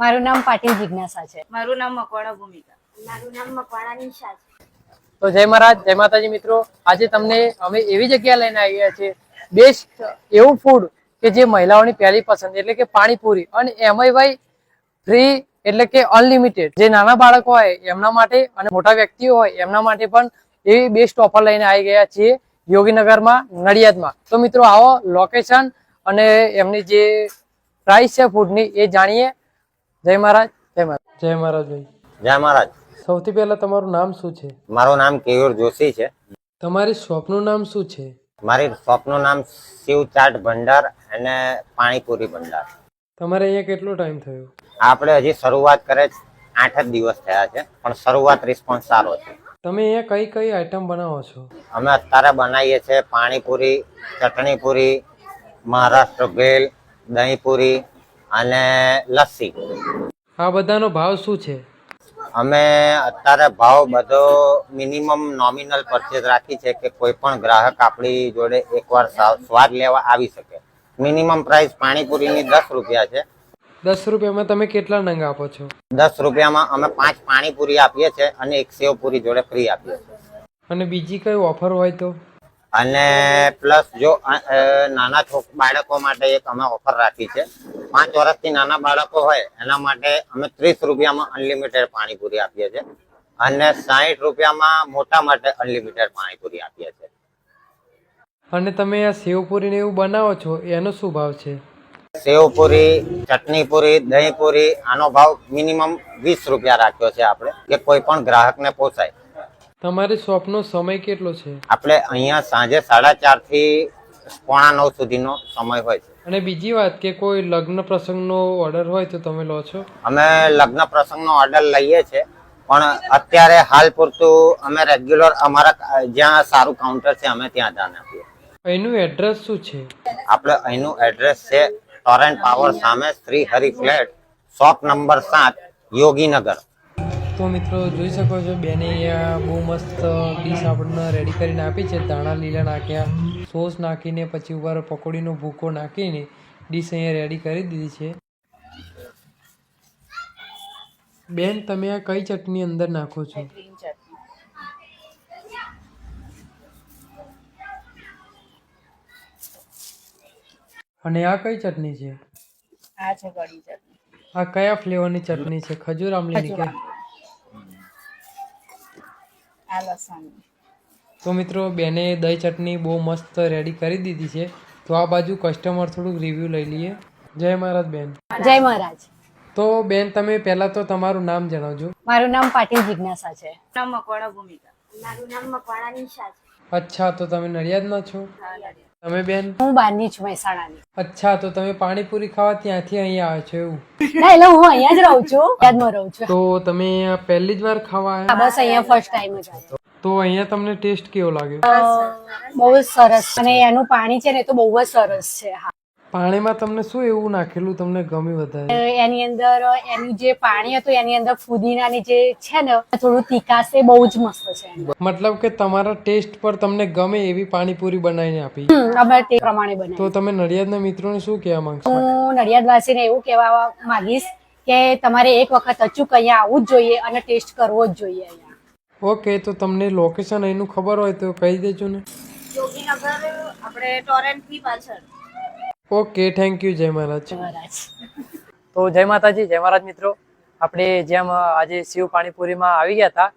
મારું નામ પાટીલ જિજ્ઞાસા છે. મારું નામ મકવાણા ભૂમિકા. મારું નામ મકવાણા નિશા છે. તો જય મહારાજ, જય માતાજી મિત્રો. આજે તમને અમે એવી જગ્યા લઈને આવ્યા છીએ, બેસ્ટ એવું ફૂડ કે જે મહિલાઓની પહેલી પસંદ એટલે કે પાણીપુરી, અને એમાંય ભાઈ ફ્રી એટલે કે અનલિમિટેડ. જે નાના બાળકો હોય એમના માટે અને મોટા વ્યક્તિઓ હોય એમના માટે પણ એવી બેસ્ટ ઓફર લઈને આવી ગયા છીએ યોગીનગરમાં, નડિયાદમાં. તો મિત્રો આવો લોકેશન અને એમની જે પ્રાઇસ છે ફૂડની એ જાણીએ. જય મહારાજ, જય મહારાજ. જય મહારાજ ભાઈ. જય મહારાજ. સૌથી પહેલા તમારું નામ શું છે? મારું નામ કેયુર જોશી છે. તમારી શોપનું નામ શું છે? મારી શોપનું નામ શિવ ચાટ ભંડાર અને પાણીપુરી ભંડાર. તમારે અહીંયા કેટલો ટાઈમ થયો? આપણે હજી શરૂઆત કરે 8 જ દિવસ થયા છે, પણ શરૂઆત રિસ્પોન્સ સારો છે. તમે અહીંયા કઈ કઈ આઈટમ બનાવો છો? અમે અત્યારે બનાવીએ છીએ પાણીપુરી, ચટણીપુરી, મહારાષ્ટ્ર ભેલ, દહીંપુરી અને લસ્સી. આ બધાનો ભાવ શું છે? અમે અત્યારે ભાવ બધો મિનિમમ નોમિનલ પરચેઝ રાખી છે કે કોઈ પણ ગ્રાહક આપણી જોડે એકવાર સ્વાદ લેવા આવી શકે. મિનિમમ પ્રાઇસ પાણીપુરીની 10 રૂપિયા છે. 10 રૂપિયામાં તમે કેટલા નંગ આપો છો? 10 રૂપિયામાં અમે 5 પાણીપુરી આપીએ છીએ અને 1 સેવપુરી જોડે ફ્રી આપીએ છીએ. અને બીજી કઈ ઓફર હોય તો? અને પ્લસ જો નાના બાળકો માટે એક અમે ઓફર રાખી છે. 5 વર્ષથી નાના બાળકો હોય એના માટે અમે 30 રૂપિયામાં અનલિમિટેડ પાણીપુરી આપીએ છીએ અને 60 રૂપિયામાં મોટા માટે અનલિમિટેડ પાણીપુરી આપીએ છીએ. અને તમે આ સેવપુરી ને એવું બનાવો છો, એનો શું ભાવ છે? સેવપુરી, ચટણીપુરી, દહીંપુરી આનો ભાવ મિનિમમ 20 રૂપિયા રાખ્યો છે આપણે, કે કોઈ પણ ગ્રાહકને પોસાય. તમારી શોપનો સમય કેટલો છે? આપણે અહીંયા સાંજે 4:30 થી 8:45 સુધીનો સમય હોય છે. અને બીજી વાત કે કોઈ લગ્ન પ્રસંગનો ઓર્ડર હોય તો તમે લો છો? અમે લગ્ન પ્રસંગનો ઓર્ડર લઈએ છીએ, પણ અત્યારે હાલ પૂરતું અમે રેગ્યુલર અમારા જ્યાં સારું કાઉન્ટર છે અમે ત્યાં ધ્યાન આપીએ. અહીંનું એડ્રેસ શું છે? આપણે અહીંનું એડ્રેસ છે ટોરેન્ટ પાવર સામે Shri Hari flat, shop number 7, Yoginagar. તો મિત્રો જોઈ શકો છો, બેને અહીંયા બહુ મસ્ત ડીશ આપણને રેડી કરીને આપી છે. ધાણા લીલા નાખ્યા, સોસ નાખીને પછી ઉપર પકોડીનો ભૂકો નાખીને ડીશ અહીંયા રેડી કરી દીધી છે. બેન, તમે આ કઈ ચટણી અંદર નાખો છો? ગ્રીન ચટણી. અને આ કઈ ચટણી છે? આ છે કઢી ચટણી. આ કયા ફ્લેવરની ચટણી છે? ખજૂર આમલીની કે? આ લસણની. તો મિત્રો બેને દહીં ચટણી બહુ મસ્ત રેડી કરી દીધી છે. તો આ બાજુ કસ્ટમર થોડુંક રિવ્યૂ લઈ લઈએ. જય મહારાજ બેન. જય મહારાજ. તો બેન, તમે પહેલા તો તમારું નામ જણાવજો. મારું નામ પાટીલ જિજ્ઞાસા છે. નામ મકવાણા ભૂમિકા. મારું નામ મકવાણા નિશા છે. અચ્છા, તો તમે નડિયાદના છો? હા, નડિયાદ. તમે બેન? હું બહારની છું, મહેસાણાની. અચ્છા, તો તમે પાણીપુરી ખાવા ત્યાંથી અહીંયા આવે છો એવું? ના, એટલે હું અહીંયા જ રહું છું, યાદમાં રહું છું. તો તમે અહીંયા પહેલી જ વાર ખાવા હા, આવ્યા? બસ અહીંયા ફર્સ્ટ ટાઈમ જ આવ્યો. તો અહીંયા તમને ટેસ્ટ કેવો લાગ્યો? બહુ જ સરસ, અને એનું પાણી છે ને એ તો બહુ જ સરસ છે. હા, પાણીમાં તમને શું એવું નાખેલું તમને ગમ્યું વધારે? એની અંદર એનું જે પાણી હતું એની અંદર ફુદીનાની જે છે ને થોડું તીખાશ, એ બહુ જ મસ્ત છે. મતલબ કે તમારા ટેસ્ટ પર તમને ગમે એવી પાણીપુરી બનાવીને આપી. અમે તે પ્રમાણે બનાવી. તો તમે નડિયાદના મિત્રોને શું કહેવા માંગશો? હું નડિયાદવાસીને એવું કહેવા માંગીશ કે તમારે એક વખત અચૂક અહીંયા આવવું જ જોઈએ અને ટેસ્ટ કરવો જ જોઈએ અહીંયા. ઓકે, તો તમને લોકેશન અહીંનું ખબર હોય તો કહી દેજો ને. યોગીનગર આપણે ટોરેન્ટ ની પાછળ. Okay, thank you. જય મહારાજ. મહારાજ. તો જય માતાજી, જય મહારાજ મિત્રો. આપણે જેમ આજે શિવ પાણીપુરીમાં આવી ગયા હતા,